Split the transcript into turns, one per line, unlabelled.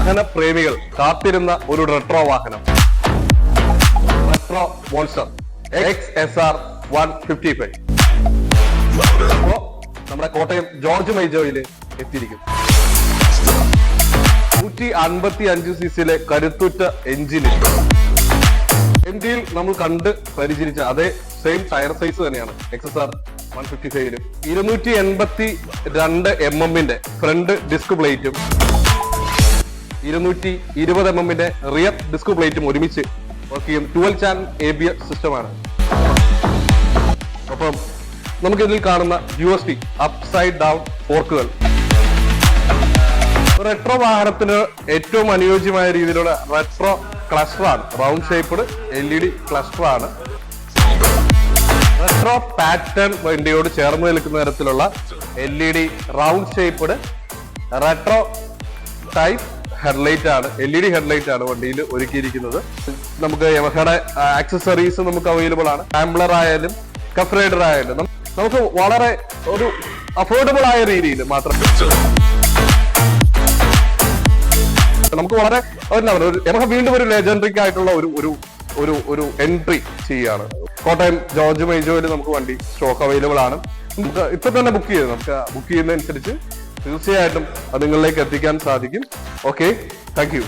വാഹന പ്രേമികൾ കാത്തിരുന്ന ഒരു റെട്രോ വാഹനം, റെട്രോ മോൺസ്റ്റർ XSR 155. അപ്പോ നമ്മുടെ കോട്ടയം ജോർജ് മൈജോയില് എത്തിയിരിക്കും. 155 cc കരുത്തുറ്റ എഞ്ചിന് ഇന്ത്യയിൽ നമ്മൾ കണ്ട് പരിചരിച്ച അതേ സെയിം ടയർ സൈസ് തന്നെയാണ് XSR 155. 282 mm ഫ്രണ്ട് ഡിസ്ക് പ്ലേറ്റും 220 mm റിയർ ഡിസ്ക് പ്ലേറ്റും ഒരുമിച്ച് വർക്ക് ചെയ്യും. 12 ചാനൽ ABS സിസ്റ്റമാണ്. അപ്പം നമുക്ക് ഇതിൽ കാണുന്ന USD അപ്സൈഡ് ഡൗൺ ഫോർക്കുകൾ റെട്രോ വാഹനത്തിന് ഏറ്റവും അനുയോജ്യമായ രീതിയിലുള്ള റെട്രോ ക്ലസ്റ്റർ ആണ്. റൗണ്ട് ഷേപ്പ്ഡ് LED ക്ലസ്റ്റർ ആണ്. റെട്രോ പാറ്റേൺ വണ്ടിയോട് ചേർന്ന് നിൽക്കുന്ന തരത്തിലുള്ള LED round shaped retro type headlight ആണ്. LED ഹെഡ്ലൈറ്റ് ആണ് വണ്ടിയിൽ ഒരുക്കിയിരിക്കുന്നത്. നമുക്ക് യമഹയുടെ ആക്സസറീസ് നമുക്ക് അവൈലബിൾ ആണ്. റാംബ്ലർ ആയാലും കഫ് റൈഡർ ആയാലും നമുക്ക് വളരെ ഒരു അഫോർഡബിൾ ആയ രീതിയിൽ മാത്രം നമുക്ക് വളരെ യമഹ വീണ്ടും ഒരു ലെജൻഡറിക് ആയിട്ടുള്ള ഒരു എൻട്രി ചെയ്യാണ്. കോട്ടയം ജോർജ് മൈജോയിൽ നമുക്ക് വണ്ടി സ്റ്റോക്ക് അവൈലബിൾ ആണ്. നമുക്ക് ഇപ്പൊ തന്നെ ബുക്ക് ചെയ്ത് നമുക്ക് ബുക്ക് ചെയ്യുന്നതനുസരിച്ച് തീർച്ചയായിട്ടും അത് നിങ്ങളിലേക്ക് എത്തിക്കാൻ സാധിക്കും. Okay, thank you.